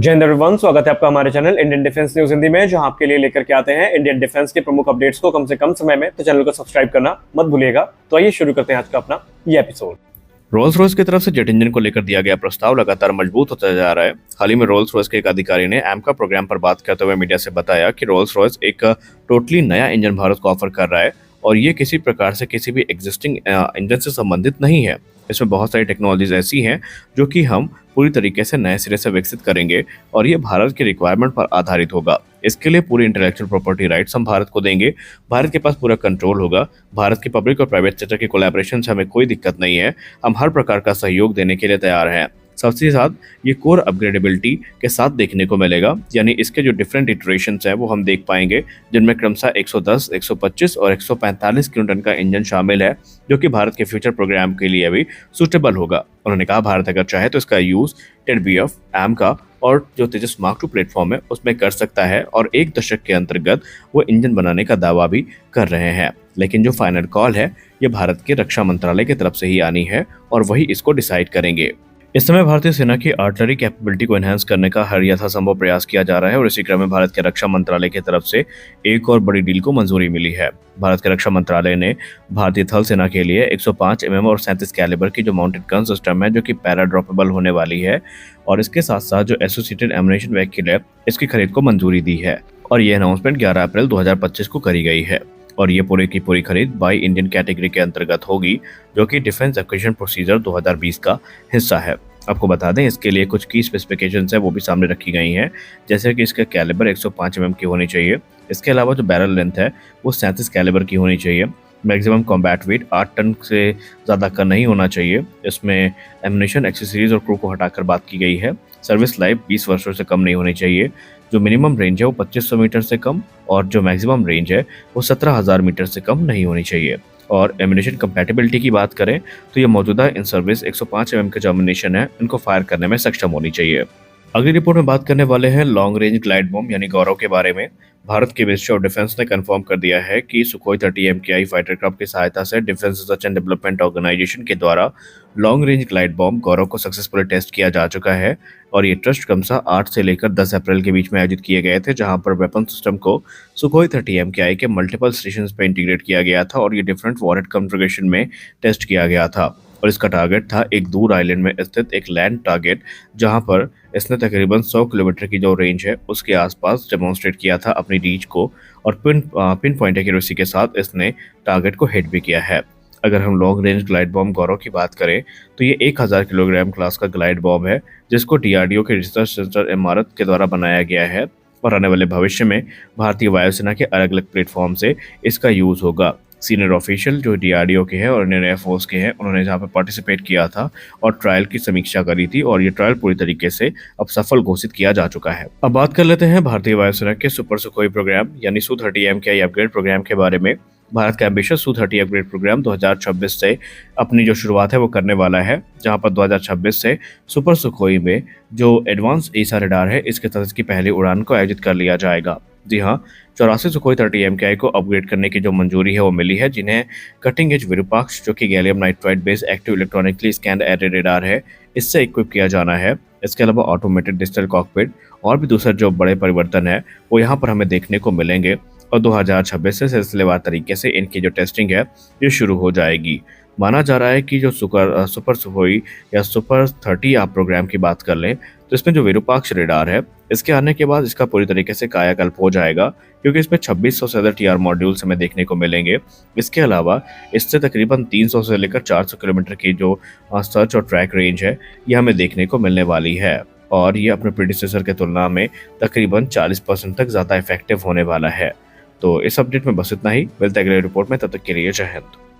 जय हिंद एवरीवन, स्वागत है आपका हमारे channel Indian defence news Hindi में, जहां आपके लिए लेकर के आते हैं इंडियन डिफेंस के प्रमुख अपडेट्स को कम से कम समय में। तो चैनल को सब्सक्राइब करना मत भूलिएगा। तो आइए शुरू करते हैं आज का अपना ये एपिसोड। रोल्स रॉयस की तरफ से जेट इंजन को लेकर दिया गया प्रस्ताव लगातार मजबूत होता जा रहा है। हाल ही में रोल्स रॉयस के एक अधिकारी ने एमका प्रोग्राम पर बात करते हुए मीडिया से बताया कि रोल्स रॉयस एक टोटली नया इंजन भारत को ऑफर कर रहा है और ये किसी प्रकार से किसी भी एग्जिस्टिंग इंजन से संबंधित नहीं है। इसमें बहुत सारी टेक्नोलॉजीज ऐसी हैं जो कि हम पूरी तरीके से नए सिरे से विकसित करेंगे और ये भारत की रिक्वायरमेंट पर आधारित होगा। इसके लिए पूरी इंटेलेक्चुअल प्रॉपर्टी राइट्स हम भारत को देंगे। भारत के पास पूरा कंट्रोल होगा। भारत की पब्लिक और प्राइवेट सेक्टर के कोलैबोरेशन से हमें कोई दिक्कत नहीं है। हम हर प्रकार का सहयोग देने के लिए तैयार हैं। साथ ही साथ ये कोर अपग्रेडेबिलिटी के साथ देखने को मिलेगा, यानी इसके जो डिफरेंट इटरेशंस हैं वो हम देख पाएंगे, जिनमें क्रमशः 110, 125 और 145 किलोटन का इंजन शामिल है, जो कि भारत के फ्यूचर प्रोग्राम के लिए भी सूटेबल होगा। उन्होंने कहा भारत अगर चाहे तो इसका यूज टेडबीएफ, एमका और जो तेजस मार्क 2 प्लेटफॉर्म है उसमें कर सकता है और एक दशक के अंतर्गत वो इंजन बनाने का दावा भी कर रहे हैं। लेकिन जो फाइनल कॉल है ये भारत के रक्षा मंत्रालय की तरफ से ही आनी है और वही इसको डिसाइड करेंगे। इस समय भारतीय सेना की आर्टिलरी कैपेबिलिटी को एनहांस करने का हर यथासंभव प्रयास किया जा रहा है और इसी क्रम में भारत के रक्षा मंत्रालय की तरफ से एक और बड़ी डील को मंजूरी मिली है। भारत के रक्षा मंत्रालय ने भारतीय थल सेना के लिए 105 mm और 37 कैलिबर की जो माउंटेड गन सिस्टम है, जो कि पैराड्रॉपेबल होने वाली है, और इसके साथ साथ जो एसोसिएटेड एमुनेशन व्हीकल है इसकी खरीद को मंजूरी दी है। और ये अनाउंसमेंट 11 अप्रैल 2025 को करी गई है और ये पूरी की पूरी खरीद बाई इंडियन कैटेगरी के अंतर्गत होगी, जो कि डिफेंस एक्विजिशन प्रोसीजर 2020 का हिस्सा है। आपको बता दें इसके लिए कुछ की स्पेसिफिकेशंस है वो भी सामने रखी गई हैं, जैसे कि इसका कैलिबर 105 mm की होनी चाहिए। इसके अलावा जो बैरल लेंथ है वो 37 कैलिबर की होनी चाहिए। मैक्सिमम कॉम्बैट वेट 8 टन से ज़्यादा का नहीं होना चाहिए। इसमें एमुनेशन, एक्सेसरीज और क्रू को हटाकर बात की गई है। सर्विस लाइफ 20 वर्षों से कम नहीं होनी चाहिए। जो मिनिमम रेंज है वो 2500 मीटर से कम और जो मैक्सिमम रेंज है वो 17,000 मीटर से कम नहीं होनी चाहिए। और एमुनेशन कंपैटिबिलिटी की बात करें तो ये मौजूदा इन सर्विस 105 mm के जो एमुनेशन है इनको फायर करने में सक्षम होनी चाहिए। अगली रिपोर्ट में बात करने वाले हैं लॉन्ग रेंज ग्लाइड बॉम्ब यानी गौरव के बारे में। भारत के मिनिस्ट्री ऑफ डिफेंस ने कंफर्म कर दिया है कि सुखोई 30 MKI फाइटर क्राफ्ट की सहायता से defence research and development organisation के द्वारा long range glide bomb Gaurav को सक्सेसफुली टेस्ट किया जा चुका है और ये टेस्ट क्रमशः 8 से लेकर 10 अप्रैल के बीच में आयोजित किए गए थे, जहां पर वेपन सिस्टम को सुखोई 30 MKI के मल्टीपल स्टेशन पे इंटीग्रेट किया गया था और ये डिफरेंट वॉरहेड कॉन्फ़िगरेशन में टेस्ट किया गया था। और इसका टारगेट था एक दूर आइलैंड में स्थित एक लैंड टारगेट, जहां पर इसने तकरीबन 100 किलोमीटर की जो रेंज है उसके आसपास डेमोन्स्ट्रेट किया था अपनी रीच को और पिन पॉइंट एक्यूरेसी के साथ इसने टारगेट को हिट भी किया है। अगर हम लॉन्ग रेंज ग्लाइड बॉम्ब गौरव की बात करें तो ये 1000 किलोग्राम क्लास का ग्लाइड बॉम्ब है, जिसको DRDO के रिसर्च सेंटर इमारत के द्वारा बनाया गया है और आने वाले भविष्य में भारतीय वायुसेना के अलग अलग प्लेटफॉर्म से इसका यूज होगा। सीनियर ऑफिशियल जो DRDO के हैं और इंडियन एयरफोर्स के हैं, उन्होंने जहाँ पर पार्टिसिपेट किया था और ट्रायल की समीक्षा करी थी और ये ट्रायल पूरी तरीके से अब सफल घोषित किया जा चुका है। अब बात कर लेते हैं भारतीय वायुसेना के सुपर सुखोई प्रोग्राम यानी Su-30 MKI अपग्रेड प्रोग्राम के बारे में। भारत का एम्बिशियस Su-30 अपग्रेड प्रोग्राम 2026 से अपनी जो शुरुआत है वो करने वाला है, जहां पर 2026 से सुपर सुखोई में जो एडवांस ईसा रडार है इसके तहत इसकी पहली उड़ान को आयोजित कर लिया जाएगा। जी हाँ, 84 सुखोई 30 MKI को अपग्रेड करने की जो मंजूरी है वो मिली है, जिन्हें कटिंग एज विरूपाक्ष जो कि gallium nitride based active electronically scanned array radar है इससे इक्विप किया जाना है। इसके अलावा ऑटोमेटेड डिजिटल कॉकपिट और भी दूसरे जो बड़े परिवर्तन है वो यहाँ पर हमें देखने को मिलेंगे और 2026 से सिलसिलेवार तरीके से इनकी जो टेस्टिंग है ये शुरू हो जाएगी। माना जा रहा है कि जो सुपर सुखोई या सुपर 30 आप प्रोग्राम की बात कर लें तो इसमें जो विरूपाक्ष रेडार है इसके आने के बाद इसका पूरी तरीके से कायाकल्प हो जाएगा, क्योंकि इसमें 2600 से ज़्यादा TR मॉड्यूल्स हमें देखने को मिलेंगे। इसके अलावा इससे तकरीबन 300 से लेकर 400 किलोमीटर की जो सर्च और ट्रैक रेंज है ये हमें देखने को मिलने वाली है और ये अपने प्रीडिसेसर के तुलना में तकरीबन 40% तक ज़्यादा इफेक्टिव होने वाला है। तो इस अपडेट में बस इतना ही। मिलते हैं अगले रिपोर्ट में, तब तक के लिए जय हिंद।